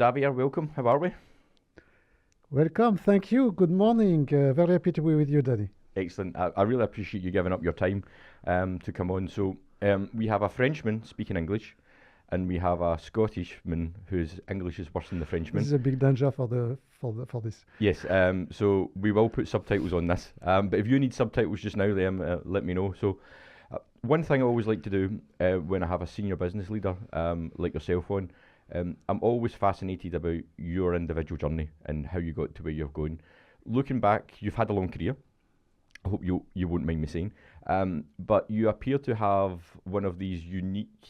Xavier, welcome. How are we? Welcome, thank you. Good morning. Very happy to be with you, Danny. Excellent. I really appreciate you giving up your time to come on. So we have a Frenchman speaking English, and we have a Scottishman whose English is worse than the Frenchman. This is a big danger for this. Yes. So we will put subtitles on this. But if you need subtitles just now, then let me know. So one thing I always like to do when I have a senior business leader like yourself on, I'm always fascinated about your individual journey and how you got to where you're going. Looking back, you've had a long career. I hope you won't mind me saying. But you appear to have one of these unique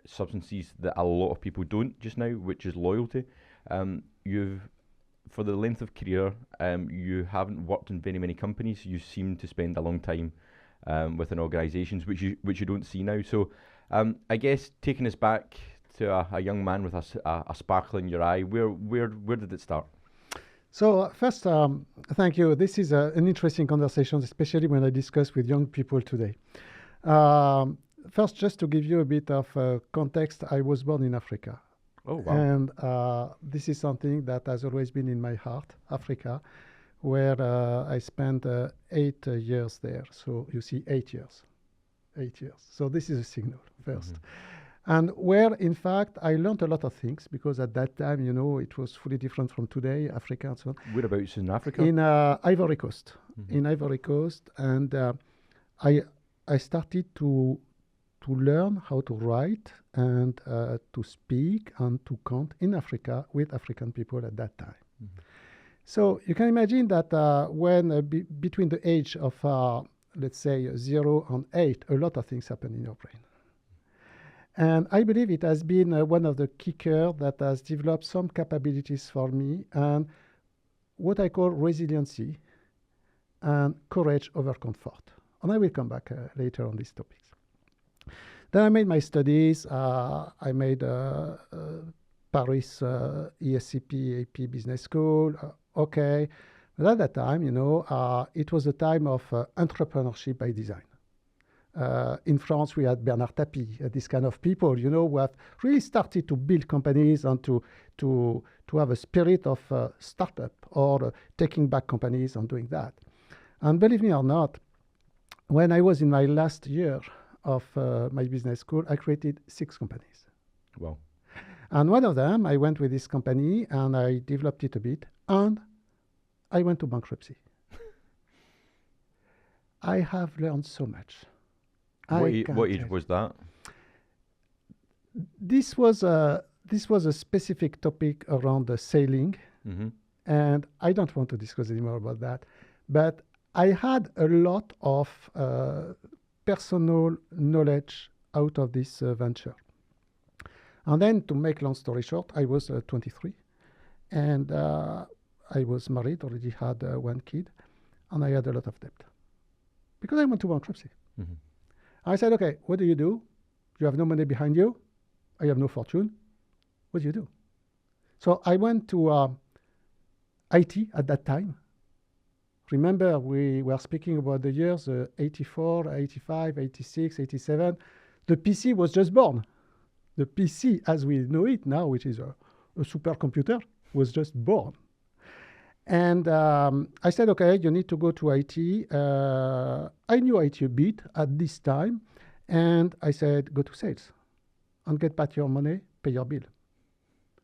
substances that a lot of people don't just now, which is loyalty. You've, for the length of career, you haven't worked in very many companies. You seem to spend a long time within organisations, which you don't see now. So I guess taking us back to a young man with a sparkle in your eye, where did it start? So first, thank you. This is an interesting conversation, especially when I discuss with young people today. First, just to give you a bit of context, I was born in Africa. Oh, wow. And this is something that has always been in my heart, Africa, where I spent 8 years there. So you see, 8 years. 8 years. So this is a signal first. And where, in fact, I learned a lot of things, because at that time, it was fully different from today, Africa and so on. Whereabouts in Africa? In Ivory Coast. In Ivory Coast. And I started to learn how to write and to speak and to count in Africa with African people at that time. So you can imagine that when between the age of, let's say, 0 and 8, a lot of things happen in your brain. And I believe it has been one of the kickers that has developed some capabilities for me, and what I call resiliency and courage over comfort. And I will come back later on these topics. Then I made my studies. I made Paris ESCP AP Business School. Okay. But at that time, it was a time of entrepreneurship by design. In France, we had Bernard Tapie, this kind of people, who have really started to build companies and to have a spirit of startup or taking back companies and doing that. And believe me or not, when I was in my last year of my business school, I created 6 companies. Wow. And one of them, I went with this company and I developed it a bit, and I went to bankruptcy. I have learned so much. What age was that? This was a specific topic around the sailing, and I don't want to discuss anymore about that. But I had a lot of personal knowledge out of this venture. And then, to make long story short, I was 23, and I was married, already had 1 kid, and I had a lot of debt because I went to bankruptcy. I said, okay, what do? You have no money behind you. I have no fortune. What do you do? So I went to IT at that time. Remember, we were speaking about the years 84, 85, 86, 87. The PC was just born. The PC, as we know it now, which is a supercomputer, was just born. And I said, okay, you need to go to IT. I knew IT a bit at this time. And I said, go to sales and get back your money, pay your bill.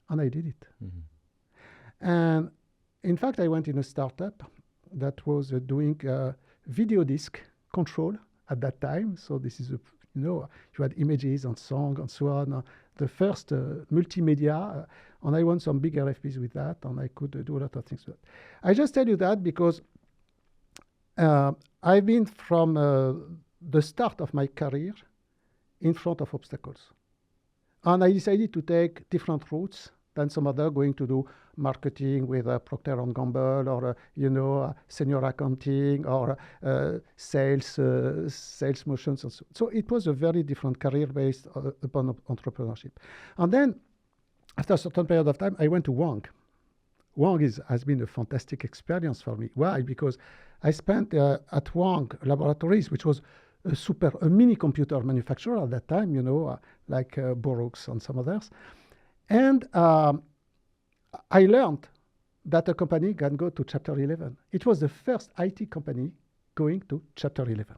And I did it. And in fact, I went in a startup that was doing video disc control at that time. So this is, you had images and song and so on. The first multimedia, and I won some big RFPs with that, and I could do a lot of things with that. I just tell you that because I've been from the start of my career in front of obstacles. And I decided to take different routes than some other, going to do marketing with Procter & Gamble, or senior accounting, or sales motions. And so it was a very different career based upon entrepreneurship. And then, after a certain period of time, I went to Wang. Wang has been a fantastic experience for me. Why? Because I spent at Wang Laboratories, which was a mini computer manufacturer at that time, like Burroughs and some others. And I learned that a company can go to Chapter 11. It was the first IT company going to Chapter 11.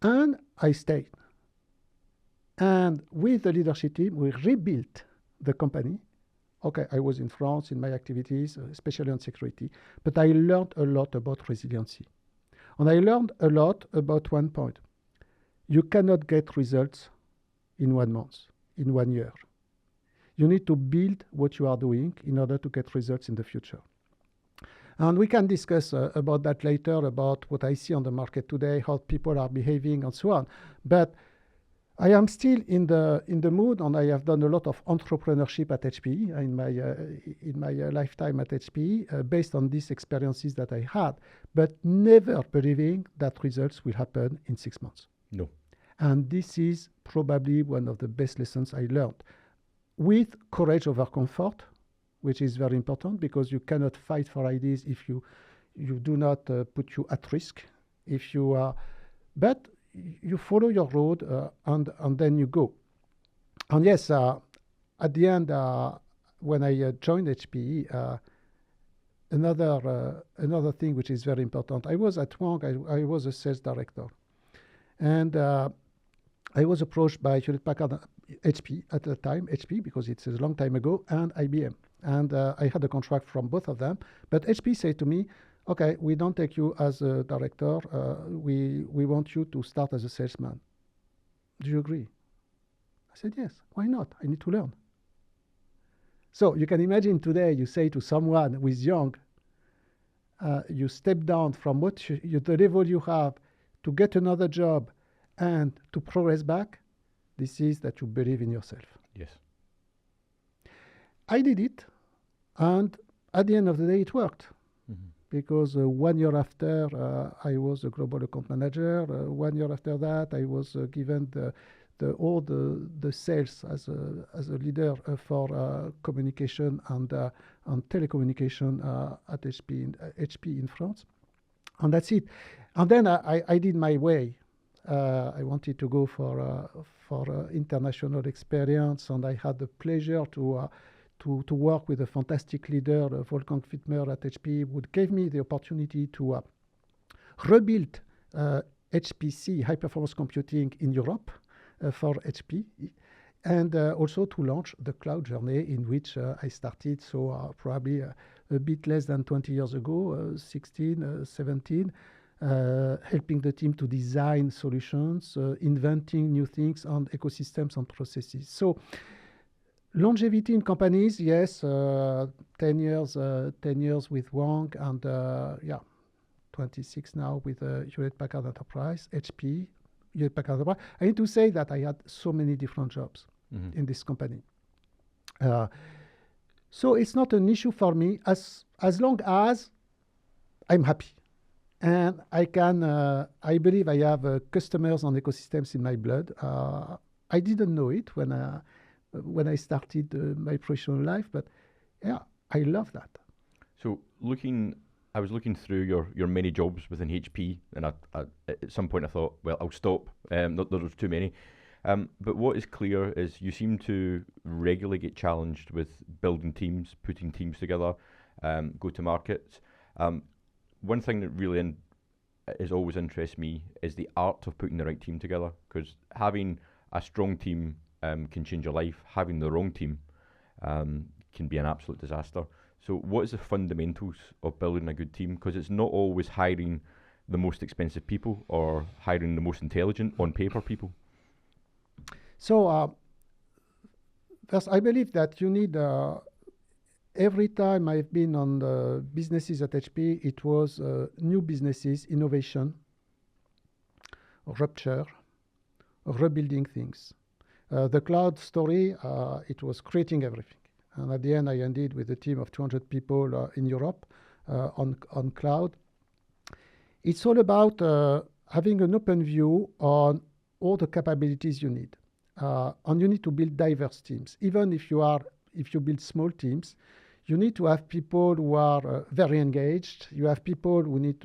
And I stayed. And with the leadership team, we rebuilt the company. Okay, I was in France in my activities, especially on security, but I learned a lot about resiliency. And I learned a lot about one point. You cannot get results in 1 month, in 1 year. You need to build what you are doing in order to get results in the future. And we can discuss about that later, about what I see on the market today, how people are behaving, and so on. But I am still in the mood, and I have done a lot of entrepreneurship at HPE in my lifetime at HPE, based on these experiences that I had, but never believing that results will happen in 6 months. No. And this is probably one of the best lessons I learned. With courage over comfort, which is very important, because you cannot fight for ideas if you do not put you at risk. But you follow your road and then you go. And yes, at the end, when I joined HPE, another thing which is very important. I was at Wang. I was a sales director, and I was approached by Hewlett Packard, HP at the time, HP because it's a long time ago, and IBM. And I had a contract from both of them. But HP said to me, okay, we don't take you as a director. We want you to start as a salesman. Do you agree? I said, yes, why not? I need to learn. So you can imagine today you say to someone who is young, you step down from the level you have to get another job and to progress back. This is that you believe in yourself. Yes. I did it, and at the end of the day, it worked. Because 1 year after, I was a global account manager. 1 year after that, I was given all the sales as a leader for communication and telecommunication at HP in France. And that's it. And then I did my way. I wanted to go for international experience, and I had the pleasure to work with a fantastic leader, Wolfgang Wittmer at HP, who gave me the opportunity to rebuild HPC, high performance computing in Europe for HP, and also to launch the cloud journey in which I started, so probably a bit less than 20 years ago, 16, 17, helping the team to design solutions, inventing new things and ecosystems and processes. So longevity in companies, yes, 10 years with Wang, and 26 now with Hewlett Packard Enterprise, HP, Hewlett Packard Enterprise. I need to say that I had so many different jobs in this company. So it's not an issue for me as long as I'm happy. And I believe I have customers and ecosystems in my blood. I didn't know it when I started my professional life, but yeah, I love that. So I was looking through your many jobs within HP, and at some point I thought, well, I'll stop. There was too many. But what is clear is you seem to regularly get challenged with building teams, putting teams together, go to markets. One thing that really is always interests me is the art of putting the right team together, because having a strong team can change your life. Having the wrong team can be an absolute disaster. So what is the fundamentals of building a good team? Because it's not always hiring the most expensive people or hiring the most intelligent on paper people. So first, I believe that you need, every time I've been on the businesses at HP, it was new businesses, innovation, rupture, rebuilding things. The cloud story, it was creating everything. And at the end, I ended with a team of 200 people in Europe on cloud. It's all about having an open view on all the capabilities you need. And you need to build diverse teams. Even if you build small teams, you need to have people who are very engaged. You have people who need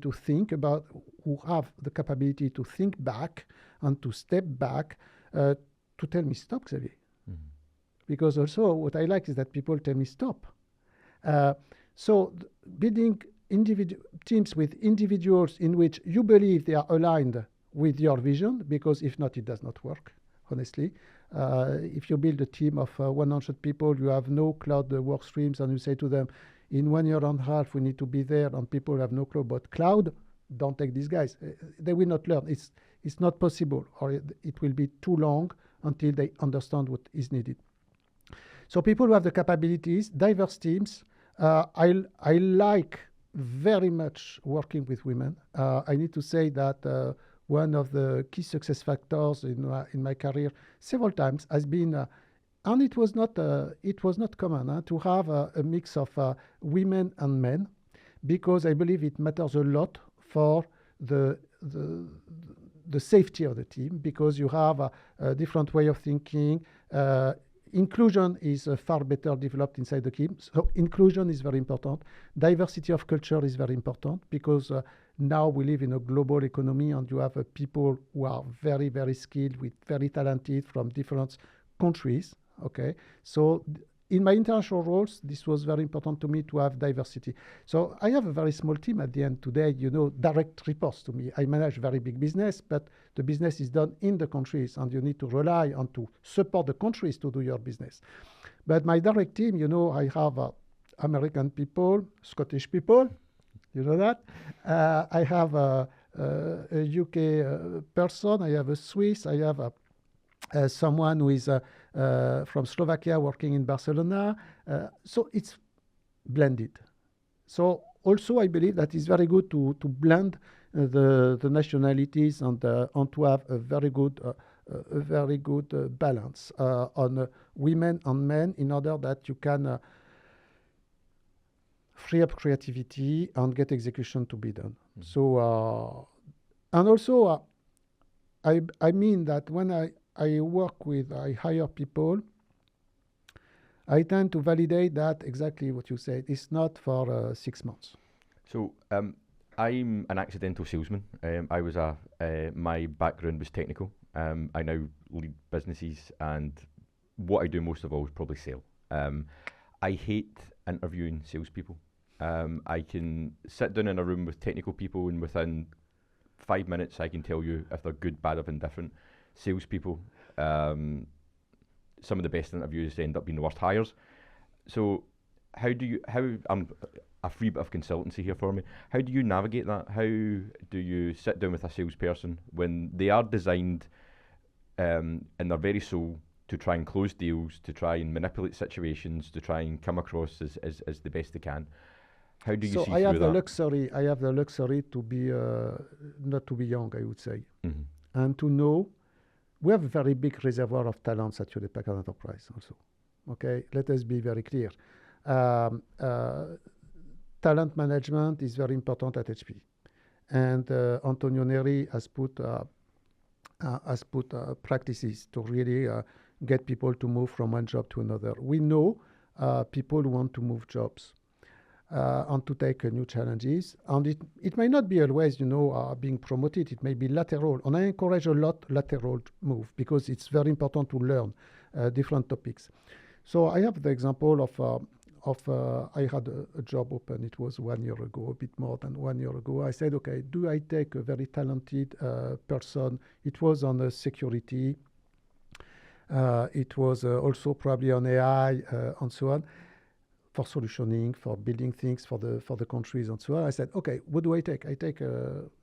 to think about, who have the capability to think back and to step back to tell me, stop, Xavier. because also what I like is that people tell me stop. So building teams with individuals in which you believe they are aligned with your vision, because if not, it does not work, honestly. If you build a team of 100 people, you have no cloud work streams, and you say to them, in 1 year and a half, we need to be there, and people have no clue about cloud, don't take these guys. They will not learn. It's not possible, or it will be too long until they understand what is needed. So people who have the capabilities, diverse teams. I like very much working with women. I need to say that one of the key success factors in my career several times has been, and it was not common to have a mix of women and men, because I believe it matters a lot for the safety of the team, because you have a different way of thinking. Inclusion is far better developed inside the team. So inclusion is very important. Diversity of culture is very important, because now we live in a global economy, and you have people who are very, very skilled, very talented from different countries. Okay, so in my international roles, this was very important to me to have diversity. So I have a very small team at the end today, direct reports to me. I manage very big business, but the business is done in the countries, and you need to rely on to support the countries to do your business. But my direct team, I have American people, Scottish people, you know that. I have a UK person, I have a Swiss, I have someone who is from Slovakia working in Barcelona. So it's blended. So also I believe that it's very good to blend the nationalities and to have a very good balance on women and men, in order that you can free up creativity and get execution to be done. Mm-hmm. So and also I mean that when I hire people, I tend to validate that exactly what you said. It's not for 6 months. So I'm an accidental salesman. I was my background was technical. I now lead businesses, and what I do most of all is probably sell. I hate interviewing salespeople. I can sit down in a room with technical people, and within 5 minutes I can tell you if they're good, bad, or indifferent. Salespeople, some of the best interviews end up being the worst hires. So how a free bit of consultancy here for me. How do you navigate that? How do you sit down with a salesperson when they are designed in their very soul to try and close deals, to try and manipulate situations, to try and come across as the best they can? How do you see through that? I have the luxury to be not to be young, I would say, mm-hmm. and to know we have a very big reservoir of talents at Hewlett Packard Enterprise also. Okay, let us be very clear. Talent management is very important at HP, and Antonio Neri has put practices to really get people to move from one job to another. We know people want to move jobs and to take new challenges, and it may not be always being promoted. It may be lateral, and I encourage a lot lateral move, because it's very important to learn different topics. So I have the example of I had a job open. It was 1 year ago, a bit more than 1 year ago. I said, okay, do I take a very talented person? It was on security. It was also probably on AI and so on, for solutioning, for building things for the countries and so on. I said, okay, what do I take? I take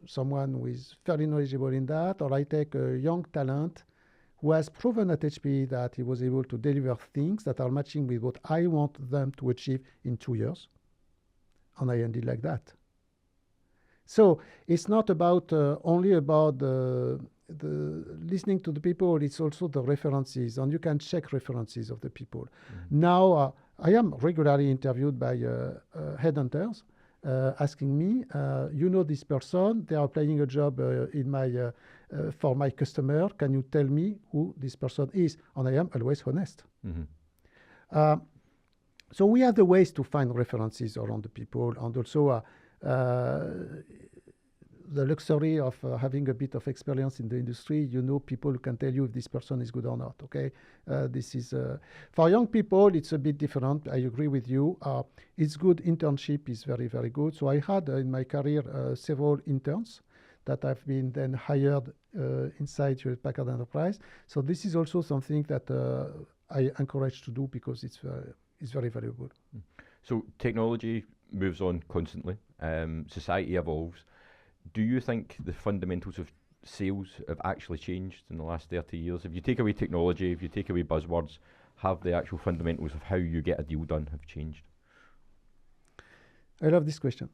someone who is fairly knowledgeable in that, or I take a young talent who has proven at HP that he was able to deliver things that are matching with what I want them to achieve in 2 years. And I ended like that. So it's not about only about the listening to the people. It's also the references, and you can check references of the people. Mm-hmm. Now, I am regularly interviewed by headhunters asking me, this person, they are playing a job for my customer. Can you tell me who this person is? And I am always honest. Mm-hmm. So we have the ways to find references around the people, and also the luxury of having a bit of experience in the industry. You know people who can tell you if this person is good or not. Okay, this is for young people. It's a bit different. I agree with you. It's good. Internship is very, very good. So I had in my career several interns that have been then hired inside Hewlett Packard Enterprise. So this is also something that I encourage to do because it's very valuable. So technology moves on constantly. Society evolves. Do you think the fundamentals of sales have actually changed in the last 30 years? If you take away technology, if you take away buzzwords, have the actual fundamentals of how you get a deal done have changed? I love this question.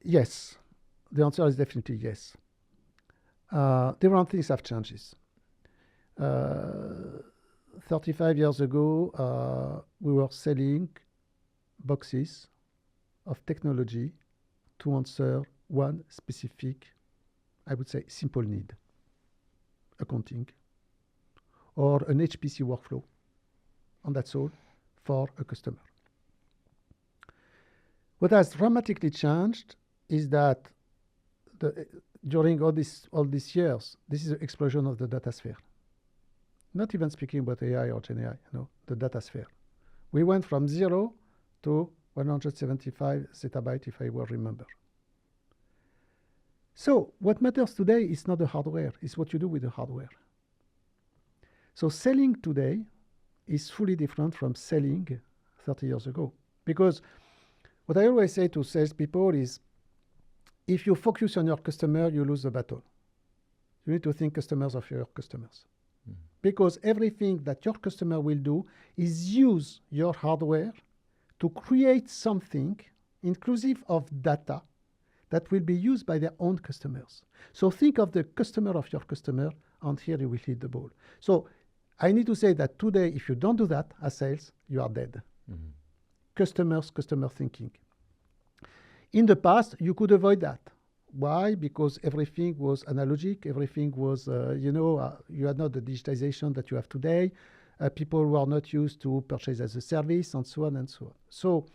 Yes. The answer is definitely yes. Different things have changed. 35 years ago, we were selling boxes of technology to answer one specific, I would say, simple need, accounting, or an HPC workflow, and that's all for a customer. What has dramatically changed is that during all these years, this is an explosion of the data sphere. Not even speaking about AI or Gen AI, no, the data sphere. We went from 0 to 175 zettabytes, if I will remember. So what matters today is not the hardware, it's what you do with the hardware. So selling today is fully different from selling 30 years ago. Because what I always say to salespeople is, if you focus on your customer, you lose the battle. You need to think customers of your customers. Because everything that your customer will do is use your hardware to create something inclusive of data that will be used by their own customers. So think of the customer of your customer, and here you will hit the ball. So I need to say that today, if you don't do that as sales, you are dead. Customer thinking. In the past, you could avoid that. Why? Because everything was analogic, everything was, you had not the digitization that you have today. People were not used to purchase as a service, and so on and so on. So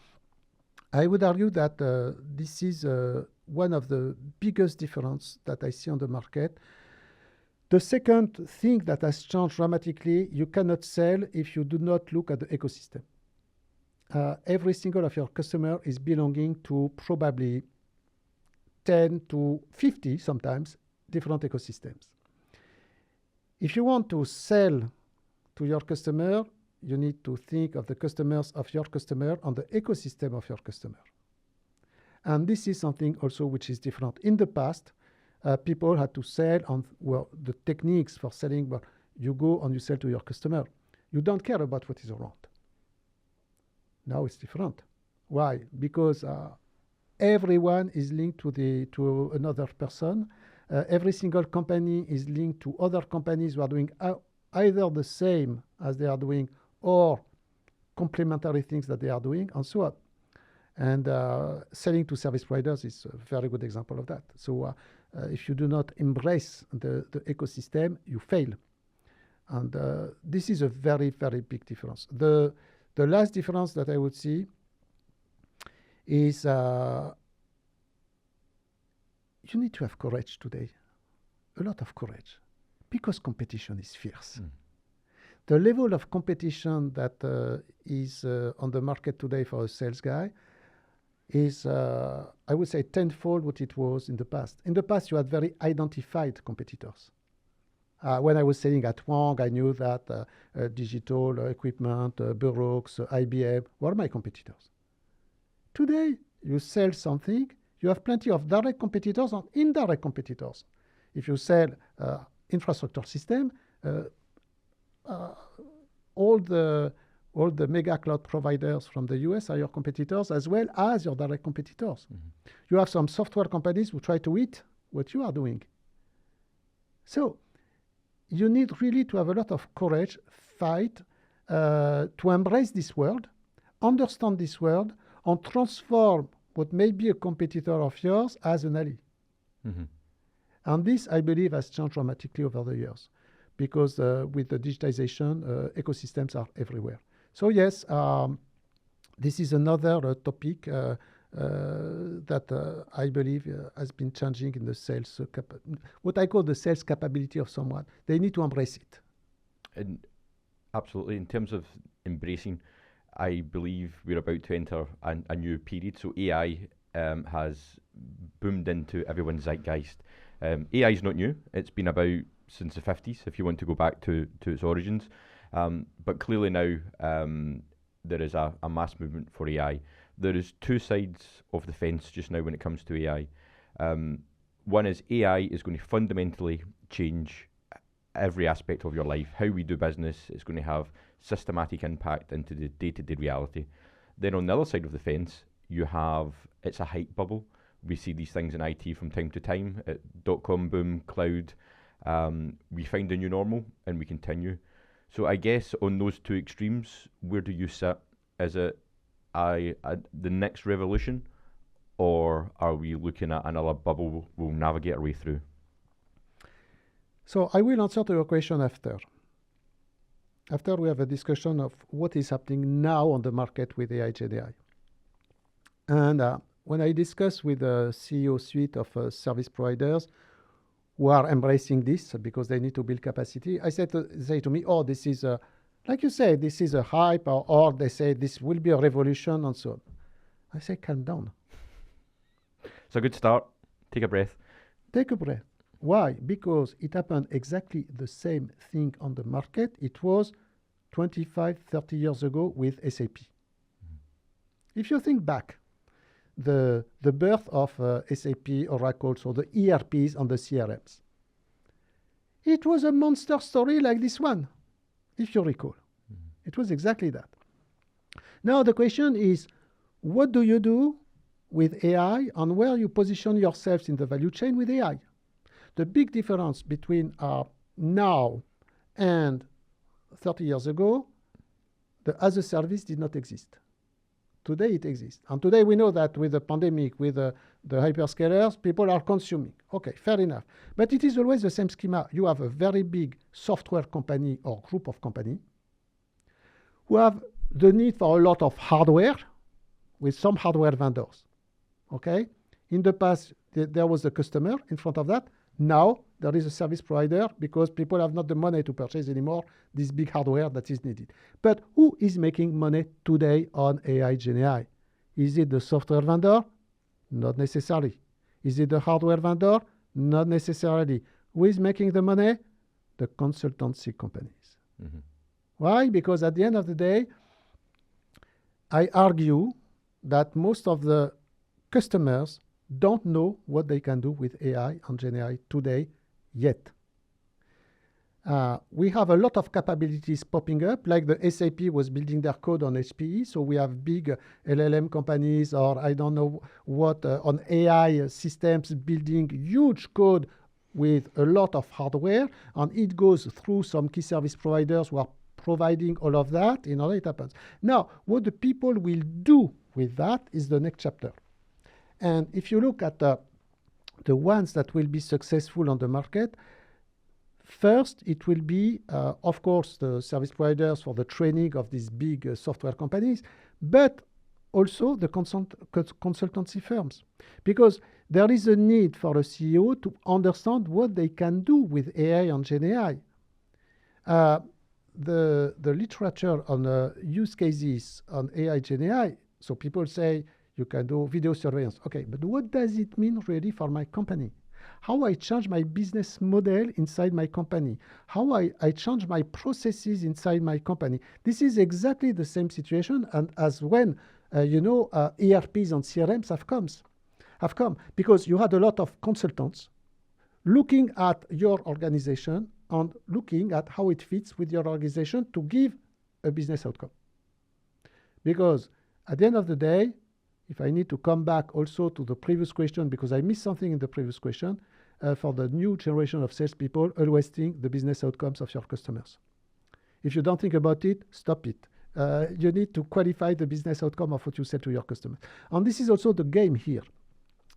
I would argue that this is one of the biggest differences that I see on the market. The second thing that has changed dramatically, you cannot sell if you do not look at the ecosystem. Every single of your customer is belonging to probably 10 to 50 sometimes different ecosystems. If you want to sell to your customer, you need to think of the customers of your customer and the ecosystem of your customer. And this is something also which is different. In the past, people had to sell on the techniques for selling. Well, you go and you sell to your customer. You don't care about what is around. Now it's different. Why? Because everyone is linked to another person. Every single company is linked to other companies who are doing either the same as they are doing or complementary things that they are doing, and so on. And selling to service providers is a very good example of that. So if you do not embrace the ecosystem, you fail. And this is a very, very big difference. The last difference that I would see is you need to have courage today, a lot of courage, because competition is fierce. The level of competition that is on the market today for a sales guy is, I would say, tenfold what it was in the past. In the past, you had very identified competitors. When I was selling at Wang, I knew that digital equipment, Bureaux, IBM were my competitors. Today, you sell something, you have plenty of direct competitors and indirect competitors. If you sell infrastructure system, all the mega cloud providers from the US are your competitors as well as your direct competitors. You have some software companies who try to eat what you are doing. So you need really to have a lot of courage, fight, to embrace this world, understand this world, and transform what may be a competitor of yours as an ally. And this, I believe, has changed dramatically over the years because with the digitization, ecosystems are everywhere. So yes, this is another topic that I believe has been changing in the sales, what I call the sales capability of someone. They need to embrace it. And absolutely, in terms of embracing, I believe we're about to enter a new period. So AI has boomed into everyone's zeitgeist. AI is not new. It's been about since the 50s, if you want to go back to its origins. But clearly now there is a mass movement for AI. There is two sides of the fence just now when it comes to AI. One is AI is going to fundamentally change every aspect of your life, how we do business. It's going to have systematic impact into the day-to-day reality. Then on the other side of the fence, you have, it's a hype bubble. We see these things in IT from time to time, dot-com boom, cloud. We find a new normal and we continue. So I guess on those two extremes, where do you sit? Is it the next revolution, or are we looking at another bubble we'll navigate our way through? So I will answer to your question after. After we have a discussion of what is happening now on the market with AI, Gen AI. And when I discuss with the CEO suite of service providers who are embracing this because they need to build capacity, I said they to me, oh, this is like you say, this is a hype, or they say this will be a revolution and so on. I say, calm down. It's a good start. Take a breath. Take a breath. Why? Because it happened exactly the same thing on the market. It was 25, 30 years ago with SAP. If you think back, the birth of SAP, Oracle, so the ERPs and the CRMs, it was a monster story like this one, if you recall. It was exactly that. Now the question is, what do you do with AI and where you position yourselves in the value chain with AI? The big difference between now and 30 years ago, the as a service did not exist. Today it exists. And today we know that with the pandemic, with the hyperscalers, people are consuming. Okay, fair enough. But it is always the same schema. You have a very big software company or group of company who have the need for a lot of hardware with some hardware vendors. Okay? In the past, there was a customer in front of that. Now there is a service provider because people have not the money to purchase anymore this big hardware that is needed. But who is making money today on AI, Gen AI? Is it the software vendor? Not necessarily. Is it the hardware vendor? Not necessarily. Who is making the money? The consultancy companies. Mm-hmm. Why? Because at the end of the day, I argue that most of the customers don't know what they can do with AI and Gen AI today yet. We have a lot of capabilities popping up, like the SAP was building their code on HPE, so we have big LLM companies, or I don't know what, on AI systems building huge code with a lot of hardware, and it goes through some key service providers who are providing all of that in order it happens. Now, what the people will do with that is the next chapter. And if you look at the ones that will be successful on the market, first, it will be, of course, the service providers for the training of these big software companies, but also the consultancy firms. Because there is a need for a CEO to understand what they can do with AI and Gen AI. The literature on use cases on AI, Gen AI, so people say, you can do video surveillance. Okay, but what does it mean really for my company? How I change my business model inside my company? How I change my processes inside my company? This is exactly the same situation and as when, ERPs and CRMs have come. Because you had a lot of consultants looking at your organization and looking at how it fits with your organization to give a business outcome. Because at the end of the day, if I need to come back also to the previous question, because I missed something in the previous question, for the new generation of salespeople, always think the business outcomes of your customers. If you don't think about it, stop it. You need to qualify the business outcome of what you sell to your customers. And this is also the game here,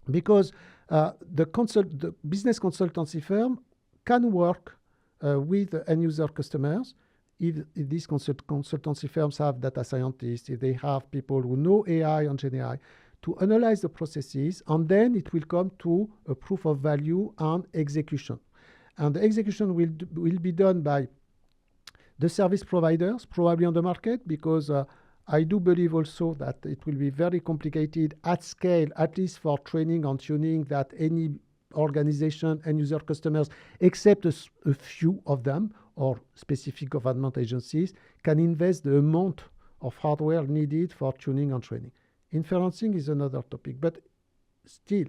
because the business consultancy firm can work with end user customers. If these consultancy firms have data scientists, if they have people who know AI and Gen AI, to analyze the processes, and then it will come to a proof of value and execution. And the execution will be done by the service providers, probably on the market, because I do believe also that it will be very complicated at scale, at least for training and tuning, that any organization and user customers, except a few of them or specific government agencies, can invest the amount of hardware needed for tuning and training. Inferencing is another topic, but still,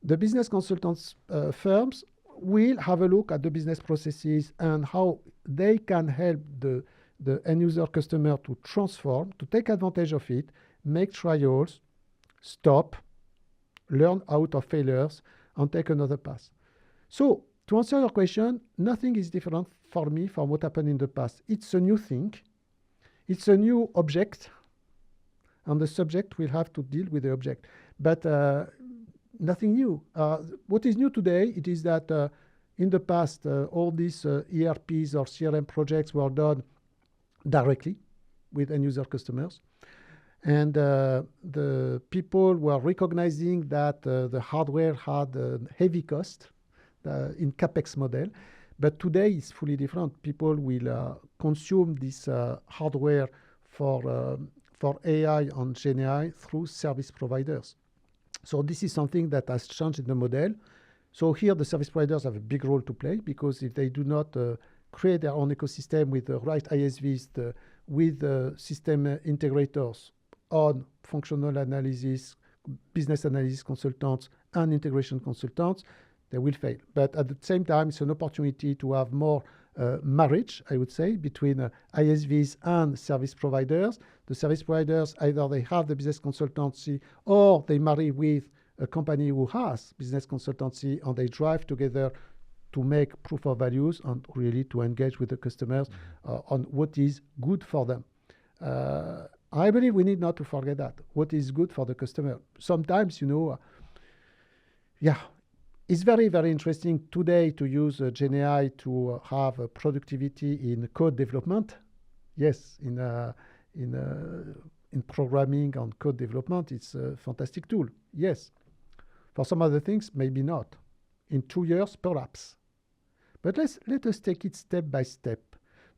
the business consultants firms will have a look at the business processes and how they can help the end user customer to transform, to take advantage of it, make trials, stop, learn out of failures, and take another path. So, to answer your question, nothing is different for me from what happened in the past. It's a new thing. It's a new object, and the subject will have to deal with the object. But nothing new. What is new today, it is that in the past, all these ERPs or CRM projects were done directly with end-user customers. And the people were recognizing that the hardware had a heavy cost in CapEx model. But today it's fully different. People will consume this hardware for AI and GenAI through service providers. So this is something that has changed in the model. So here the service providers have a big role to play, because if they do not create their own ecosystem with the right ISVs, with the system integrators on functional analysis, business analysis consultants, and integration consultants, they will fail. But at the same time, it's an opportunity to have more marriage, I would say, between ISVs and service providers. The service providers, either they have the business consultancy or they marry with a company who has business consultancy, and they drive together to make proof of values and really to engage with the customers on what is good for them. I believe we need not to forget that, what is good for the customer. Sometimes, it's very, very interesting today to use GenAI to have productivity in code development. Yes, in programming and code development, it's a fantastic tool. Yes. For some other things, maybe not. In 2 years, perhaps. But let us take it step by step.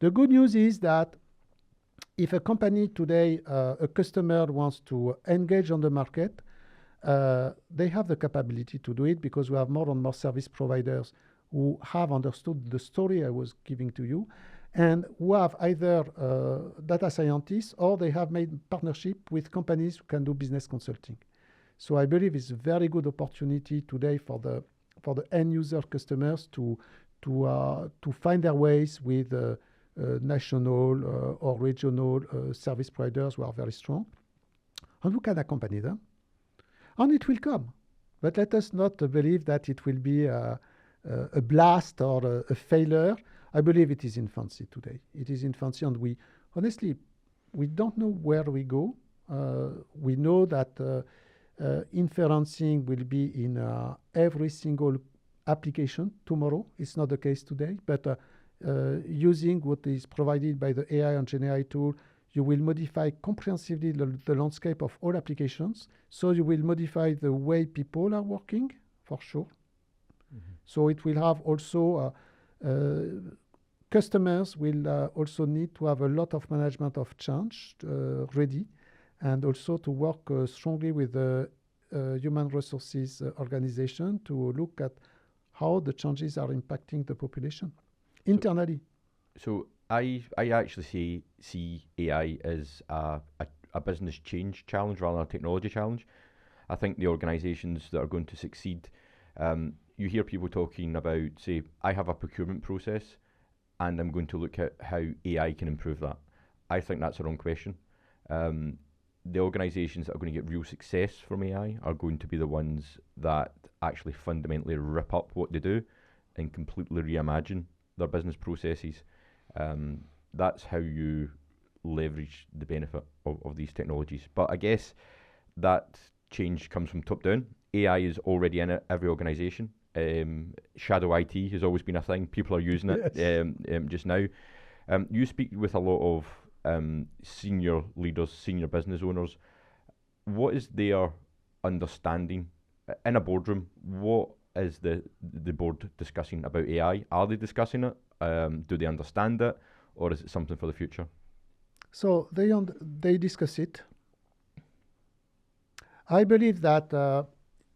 The good news is that if a company today, a customer wants to engage on the market, they have the capability to do it, because we have more and more service providers who have understood the story I was giving to you, and who have either data scientists, or they have made partnership with companies who can do business consulting. So I believe it's a very good opportunity today for the end user customers to find their ways with national or regional service providers who are very strong, and who can accompany them. And it will come. But let us not believe that it will be a blast or a failure. I believe it is infancy today. It is infancy, and we don't know where we go. We know that inferencing will be in every single application tomorrow. It's not the case today, but using what is provided by the AI and GenAI tool, you will modify comprehensively the landscape of all applications. So you will modify the way people are working, for sure. Mm-hmm. So it will have also, customers will also need to have a lot of management of change ready, and also to work strongly with the human resources organization to look at how the changes are impacting the population internally. So I actually see AI as a business change challenge rather than a technology challenge. I think the organizations that are going to succeed, you hear people talking about, say, I have a procurement process and I'm going to look at how AI can improve that. I think that's a wrong question. The organizations that are going to get real success from AI are going to be the ones that actually fundamentally rip up what they do and completely reimagine their business processes. That's how you leverage the benefit of these technologies. But I guess that change comes from top down. AI is already in every organization. Shadow IT has always been a thing. People are using it. Yes. Just now. You speak with a lot of senior leaders, senior business owners. what is their understanding in a boardroom? What is the board discussing about AI? Are they discussing it? Do they understand it, or is it something for the future? So they discuss it. I believe that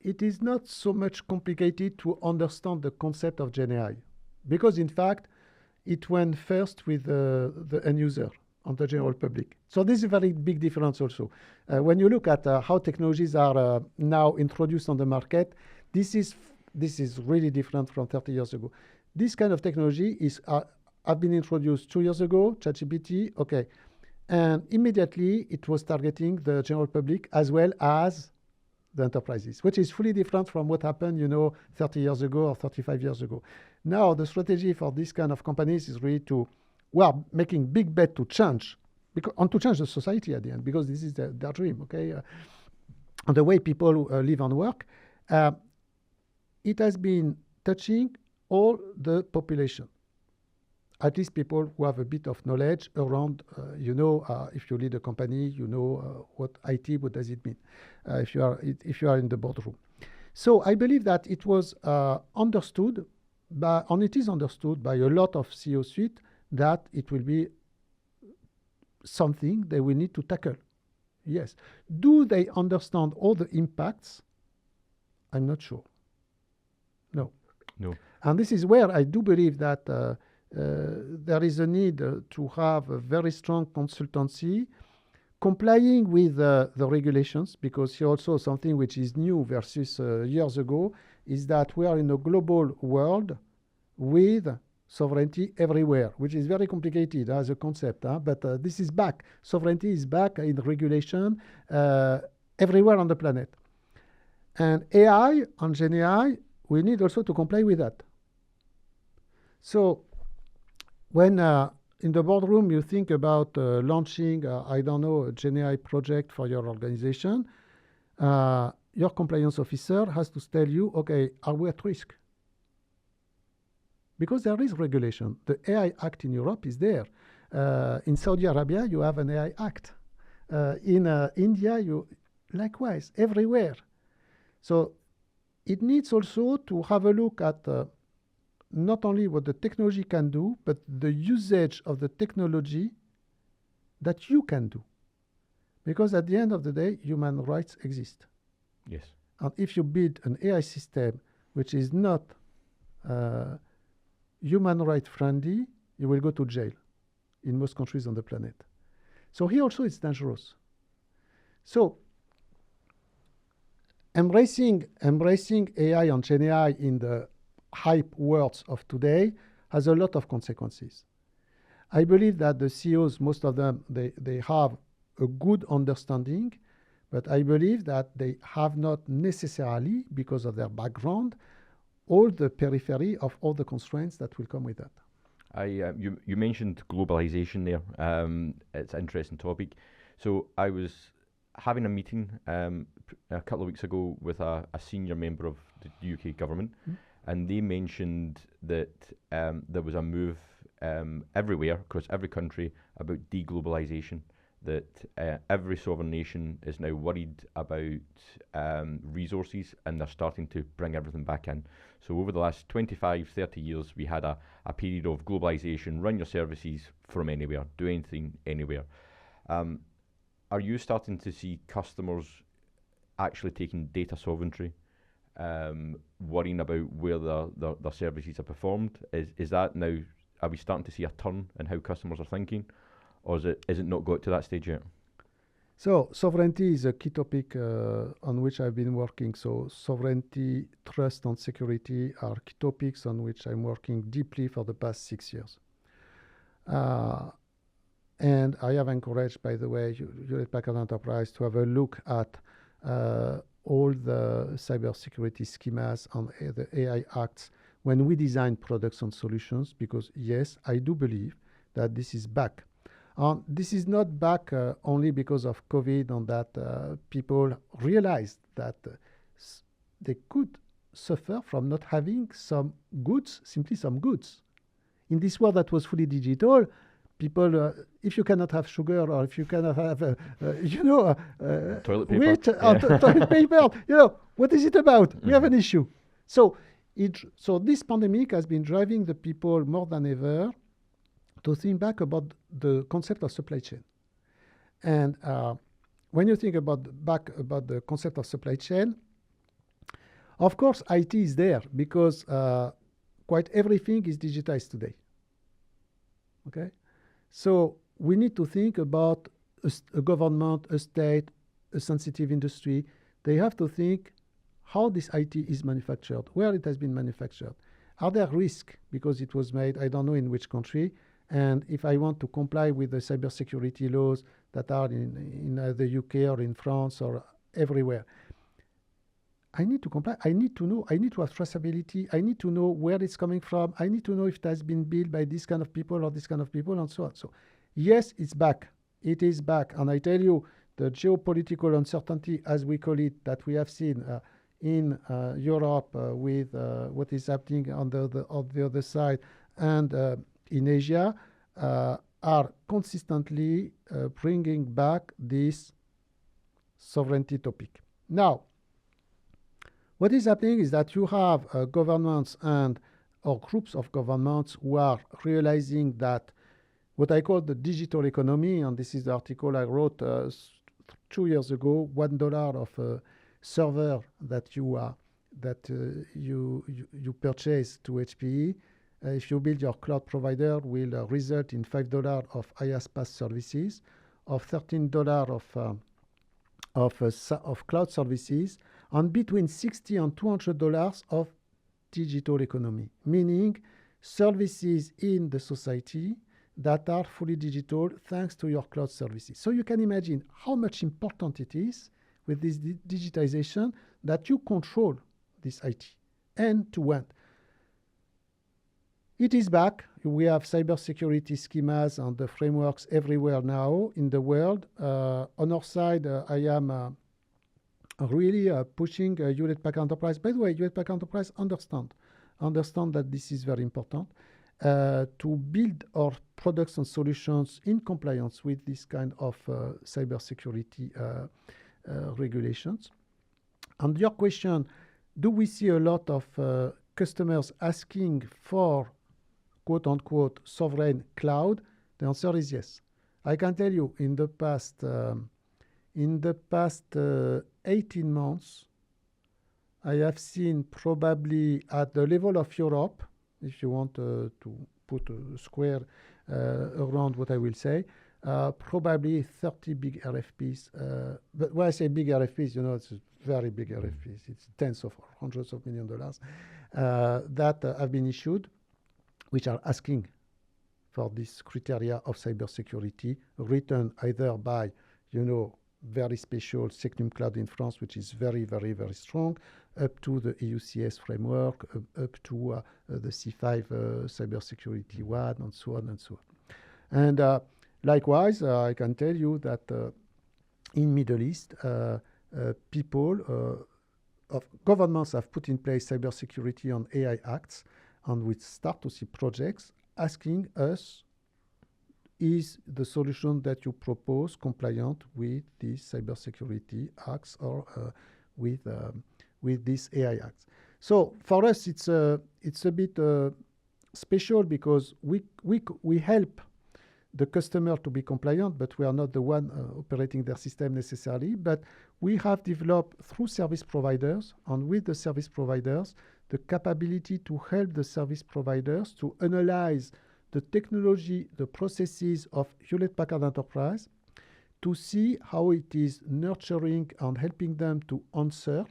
it is not so much complicated to understand the concept of Gen AI, because in fact, it went first with the end user and the general public. So this is a very big difference also. When you look at how technologies are now introduced on the market, this is really different from 30 years ago. This kind of technology have been introduced 2 years ago, ChatGPT, okay. And immediately it was targeting the general public as well as the enterprises, which is fully different from what happened, 30 years ago or 35 years ago. Now, the strategy for this kind of companies is really making big bet to change, and to change the society at the end, because this is their dream, okay? And the way people live and work, it has been touching all the population. At least people who have a bit of knowledge around, if you lead a company, what IT, what does it mean, if you are in the boardroom. So I believe that it was understood, and it is understood by a lot of CEO suite, that it will be something they will need to tackle. Yes. Do they understand all the impacts? I'm not sure. No. And this is where I do believe that there is a need to have a very strong consultancy complying with the regulations, because here also something which is new versus years ago is that we are in a global world with sovereignty everywhere, which is very complicated as a concept, but this is back. Sovereignty is back in regulation everywhere on the planet. And AI and Gen AI, we need also to comply with that. So when in the boardroom you think about launching, a Gen AI project for your organization, your compliance officer has to tell you, okay, are we at risk? Because there is regulation. The AI Act in Europe is there. In Saudi Arabia, you have an AI Act. In India, likewise, everywhere. So it needs also to have a look at not only what the technology can do, but the usage of the technology that you can do. Because at the end of the day, human rights exist. Yes. And if you build an AI system which is not human right friendly, you will go to jail in most countries on the planet. So here also it's dangerous. So embracing AI and Gen AI in the hype worlds of today has a lot of consequences. I believe that the CEOs, most of them, they have a good understanding, but I believe that they have not necessarily, because of their background, all the periphery of all the constraints that will come with that. You mentioned globalization there. It's an interesting topic. So I was having a meeting a couple of weeks ago with a senior member of the UK government, and they mentioned that there was a move everywhere, across every country, about deglobalization, that every sovereign nation is now worried about resources, and they're starting to bring everything back in. So over the last 25, 30 years, we had a period of globalization, run your services from anywhere, do anything anywhere. Are you starting to see customers actually taking data sovereignty, worrying about where their services are performed? Is that now, are we starting to see a turn in how customers are thinking, or is it not got to that stage yet? So sovereignty is a key topic on which I've been working. So sovereignty, trust, and security are key topics on which I'm working deeply for the past 6 years. And I have encouraged, by the way, Hewlett-Packard Enterprise to have a look at all the cybersecurity schemas and the AI acts when we design products and solutions, because yes, I do believe that this is back. This is not back only because of COVID, and that people realized that they could suffer from not having some goods, simply some goods. In this world that was fully digital, people, if you cannot have sugar or if you cannot have, Toilet paper. wheat or toilet paper, what is it about? We have an issue. So, so this pandemic has been driving the people more than ever to think back about the concept of supply chain. And when you think about the concept of supply chain, of course, IT is there because quite everything is digitized today. Okay, so we need to think about a government, a state, a sensitive industry. They have to think how this IT is manufactured, where it has been manufactured. Are there risks because it was made, I don't know in which country, and if I want to comply with the cybersecurity laws that are in the UK or in France or everywhere, I need to comply. I need to know. I need to have traceability. I need to know where it's coming from. I need to know if it has been built by this kind of people or this kind of people and so on. So, yes, it's back. It is back. And I tell you, the geopolitical uncertainty, as we call it, that we have seen in Europe with what is happening on the other side and in Asia are consistently bringing back this sovereignty topic. Now, what is happening is that you have governments or groups of governments who are realizing that what I call the digital economy, and this is the article I wrote 2 years ago, $1 of a server that you purchase to HPE, if you build your cloud provider, will result in $5 of IaaS PaaS services, of $13 of cloud services, and between $60 and $200 of digital economy, meaning services in the society that are fully digital thanks to your cloud services. So you can imagine how much important it is with this digitization that you control this IT end to end. It is back. We have cybersecurity schemas and the frameworks everywhere now in the world. On our side, I am really pushing Hewlett-Packard Enterprise. By the way, Hewlett-Packard Enterprise understand that this is very important to build our products and solutions in compliance with this kind of cybersecurity regulations. And your question, do we see a lot of customers asking for quote-unquote sovereign cloud? The answer is yes. I can tell you in the past 18 months, I have seen probably at the level of Europe, if you want to put a square around what I will say, probably 30 big RFPs. But when I say big RFPs, it's very big RFPs. It's tens of hundreds of millions of dollars that have been issued, which are asking for this criteria of cybersecurity, written either by, very special Secnum Cloud in France, which is very, very, very strong, up to the EUCS framework, up to the C5 cybersecurity one, and so on and so on. And likewise, I can tell you that in Middle East, governments have put in place cybersecurity and AI acts, and we start to see projects asking us, is the solution that you propose compliant with these cybersecurity acts or with these AI acts? So for us, it's a bit special because we help the customer to be compliant, but we are not the one operating their system necessarily. But we have developed through service providers and with the service providers the capability to help the service providers to analyze the technology, the processes of Hewlett-Packard Enterprise, to see how it is nurturing and helping them to answer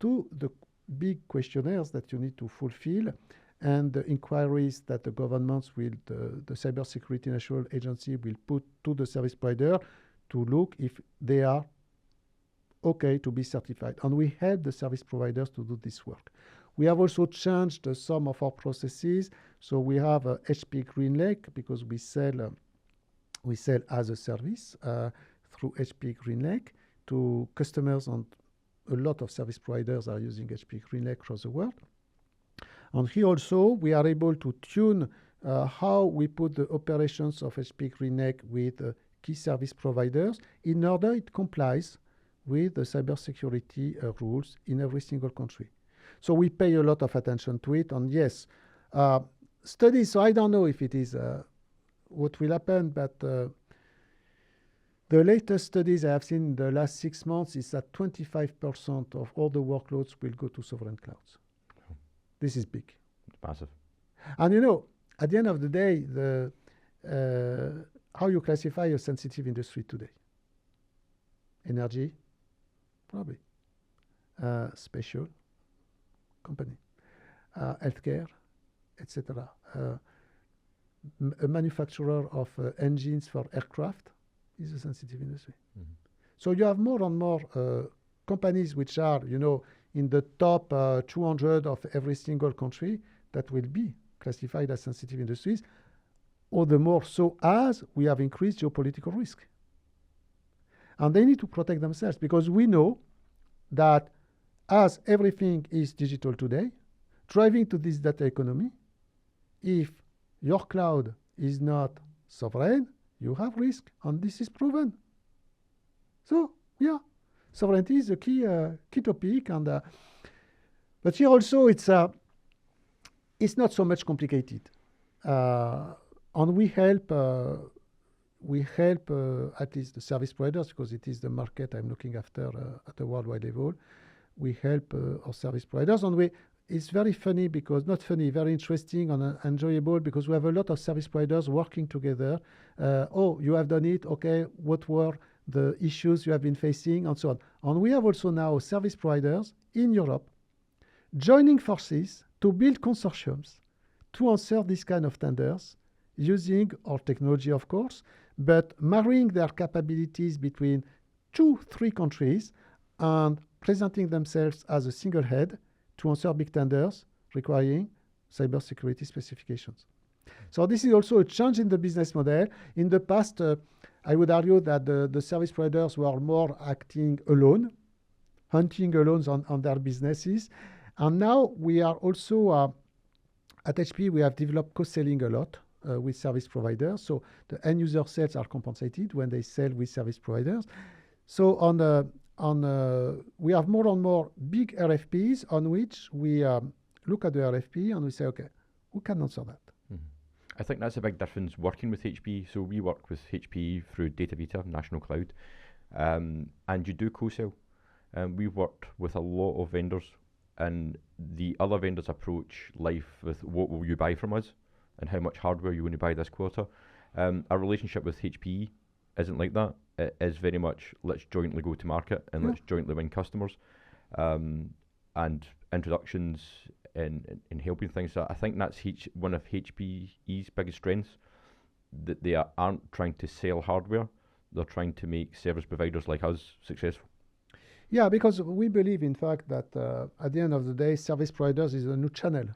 to the big questionnaires that you need to fulfill and the inquiries that the governments will, the Cybersecurity National Agency will put to the service provider to look if they are okay to be certified. And we help the service providers to do this work. We have also changed some of our processes. So we have HP GreenLake because we sell as a service through HP GreenLake to customers, and a lot of service providers are using HP GreenLake across the world. And here also we are able to tune how we put the operations of HP GreenEgg with key service providers in order it complies with the cybersecurity rules in every single country. So we pay a lot of attention to it. And yes, studies, so I don't know if it is what will happen, but the latest studies I have seen in the last 6 months is that 25% of all the workloads will go to sovereign clouds. Oh. This is big. It's massive. And you know, at the end of the day, how you classify a sensitive industry today? Energy, probably. Spatial, company. Healthcare, etc. A manufacturer of engines for aircraft is a sensitive industry. Mm-hmm. So you have more and more companies which are, you know, in the top 200 of every single country that will be classified as sensitive industries, or the more so as we have increased geopolitical risk. And they need to protect themselves because we know that as everything is digital today, driving to this data economy, if your cloud is not sovereign, you have risk, and this is proven. So, yeah, sovereignty is a key topic, and but here also it's not so much complicated, and we help at least the service providers because it is the market I'm looking after at a worldwide level. We help our service providers, and it's very funny because, not funny, very interesting and enjoyable because we have a lot of service providers working together. Oh, you have done it. Okay, what were the issues you have been facing and so on. And we have also now service providers in Europe joining forces to build consortiums to answer these kind of tenders using our technology, of course, but marrying their capabilities between 2-3 countries and presenting themselves as a single head to answer big tenders requiring cybersecurity specifications. So this is also a change in the business model. In the past, I would argue that the service providers were more acting alone, hunting alone on their businesses. And now we are also, at HP, we have developed co-selling a lot with service providers. So the end user sales are compensated when they sell with service providers. So we have more and more big RFPs on which we look at the RFP and we say, okay, who can answer that? Mm-hmm. I think that's a big difference working with HP. So we work with HP through DataVita, National Cloud, and you do co-sell. We've worked with a lot of vendors, and the other vendors approach life with what will you buy from us and how much hardware you want to buy this quarter. Our relationship with HP isn't like that. It is very much let's jointly go to market and let's jointly win customers, and introductions in helping things. So I think that's one of HPE's biggest strengths, that they aren't trying to sell hardware, they're trying to make service providers like us successful. Yeah, because we believe, in fact, that at the end of the day, service providers is a new channel.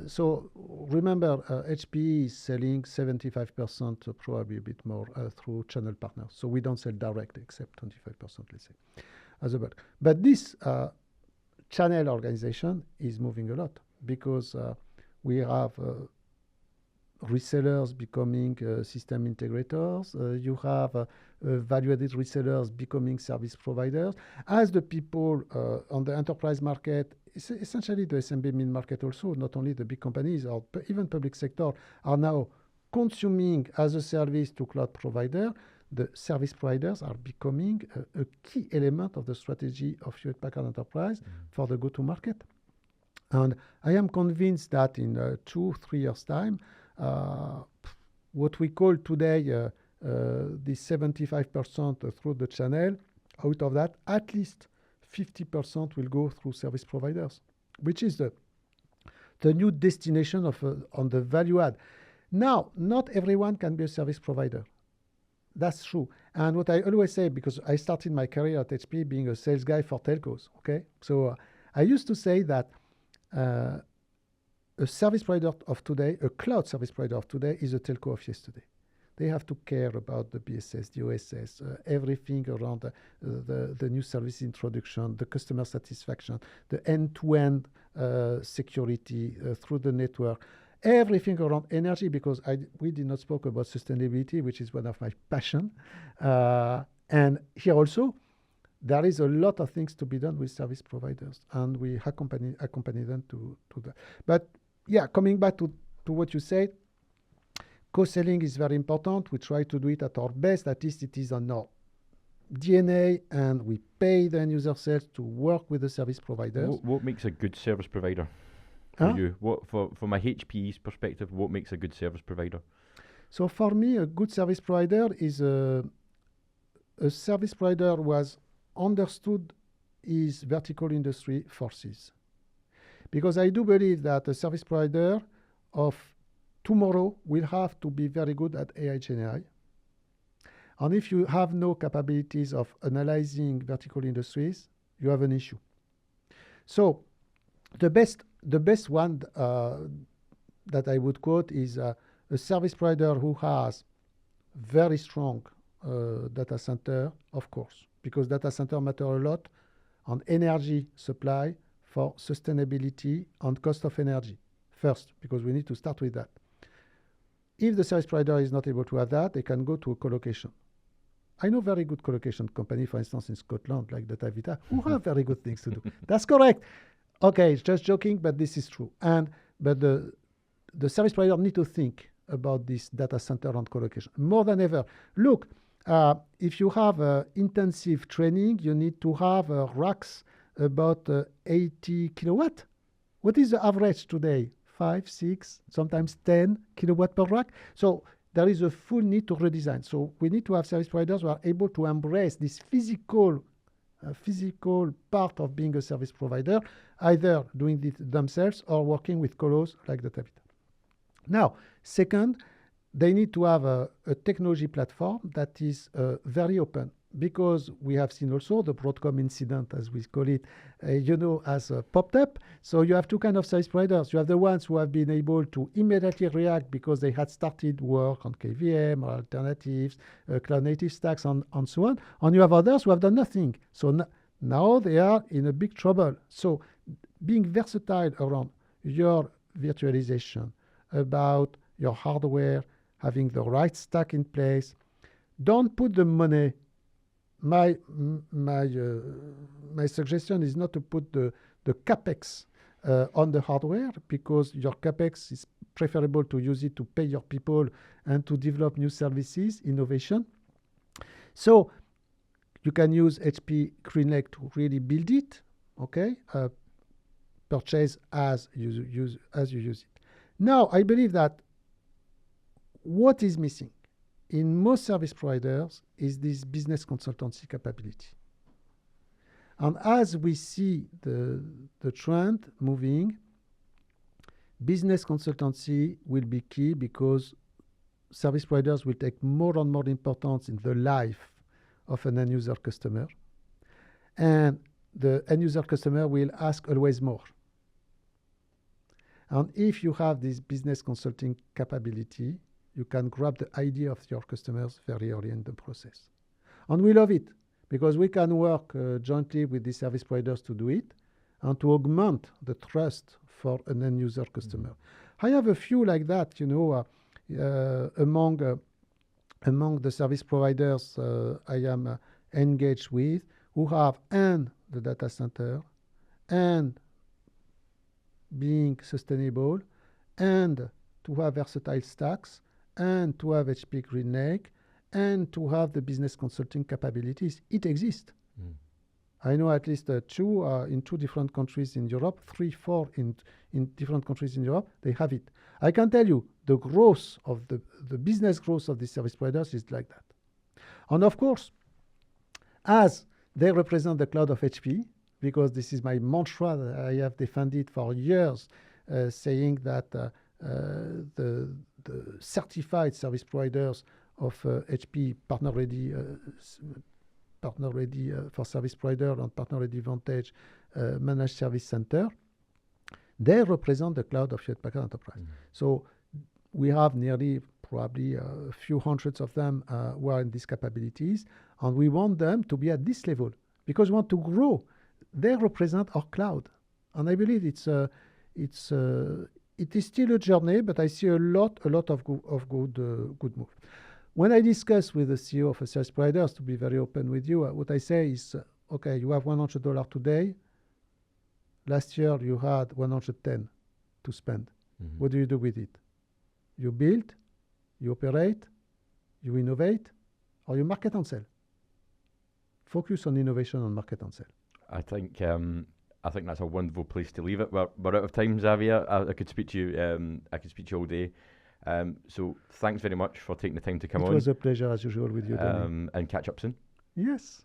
So remember, HP is selling 75%, probably a bit more, through channel partners. So we don't sell direct except 25%, let's say, as a bulk. But this channel organization is moving a lot because we have resellers becoming system integrators. You have value-added resellers becoming service providers. As the people on the enterprise market, essentially the SMB mid-market also, not only the big companies or even public sector, are now consuming as a service to cloud provider, the service providers are becoming a key element of the strategy of Hewlett-Packard Enterprise for the go-to-market. And I am convinced that in 2-3 years' time, what we call today the 75% through the channel, out of that, at least 50% will go through service providers, which is the new destination of on the value add. Now, not everyone can be a service provider. That's true. And what I always say, because I started my career at HP being a sales guy for telcos, okay? So I used to say that a service provider of today, a cloud service provider of today, is a telco of yesterday. They have to care about the BSS, the OSS, everything around the new service introduction, the customer satisfaction, the end-to-end security through the network. everything around energy, because we did not spoke about sustainability, which is one of my passion. And here also, there is a lot of things to be done with service providers, and we accompany them to that. But yeah, coming back to what you said, co-selling is very important. We try to do it at our best. At least it is on our DNA, and we pay the end user sales to work with the service providers. What makes a good service provider for you? What from a HPE's perspective, what makes a good service provider? So for me, a good service provider is a service provider who has understood his vertical industry forces. Because I do believe that a service provider of tomorrow will have to be very good at AI Gen AI. And if you have no capabilities of analyzing vertical industries, you have an issue. So the best one that I would quote is a service provider who has very strong data center, of course, because data center matter a lot on energy supply for sustainability and cost of energy first, because we need to start with that. If the service provider is not able to have that, they can go to a colocation. I know very good colocation company, for instance, in Scotland, like Datavita, who have very good things to do. That's correct. Okay, it's just joking, but this is true. But the service provider need to think about this data center and colocation more than ever. Look, if you have intensive training, you need to have racks about 80 kilowatt. What is the average today? 5, 6, sometimes 10 kilowatt per rack. So there is a full need to redesign. So we need to have service providers who are able to embrace this physical part of being a service provider, either doing it themselves or working with colos like Datavita. Now, second, they need to have a technology platform that is very open, because we have seen also the Broadcom incident, as we call it, has popped up. So you have two kinds of service providers. You have the ones who have been able to immediately react because they had started work on KVM or alternatives, cloud native stacks, and so on. And you have others who have done nothing. So now they are in a big trouble. So being versatile around your virtualization, about your hardware, having the right stack in place. Don't put the money. My suggestion is not to put the capex on the hardware, because your capex is preferable to use it to pay your people and to develop new services, innovation. So you can use HP GreenLake to really build it. Okay, purchase as you use it. Now I believe that what is missing in most service providers is this business consultancy capability. And as we see the trend moving, business consultancy will be key, because service providers will take more and more importance in the life of an end user customer. And the end user customer will ask always more. And if you have this business consulting capability, you can grab the idea of your customers very early in the process. And we love it, because we can work jointly with the service providers to do it and to augment the trust for an end user customer. I have a few like that, among the service providers I am engaged with, who have and the data center, and being sustainable, and to have versatile stacks, and to have HP GreenLake, and to have the business consulting capabilities. It exists. I know at least two in 2 different countries in Europe, 3, 4 in different countries in Europe. They have it. I can tell you the growth of the business growth of the service providers is like that. And of course, as they represent the cloud of HP, because this is my mantra that I have defended for years, saying that the certified service providers of HP, partner ready for service provider, and partner ready Vantage managed service center, they represent the cloud of Hewlett Packard Enterprise. So we have nearly probably a few hundreds of them who are in these capabilities, and we want them to be at this level because we want to grow. They represent our cloud, and I believe it's it is still a journey, but I see a lot of good move. When I discuss with the CEO of a service provider, to be very open with you, what I say is, okay, you have $100 today. Last year you had 110 to spend. Mm-hmm. What do you do with it? You build, you operate, you innovate, or you market and sell. Focus on innovation and market and sell. I think that's a wonderful place to leave it. We're out of time, Xavier. I could speak to you. I could speak to you all day. So thanks very much for taking the time to come on. It was a pleasure as usual with you, Danny. And catch up soon. Yes.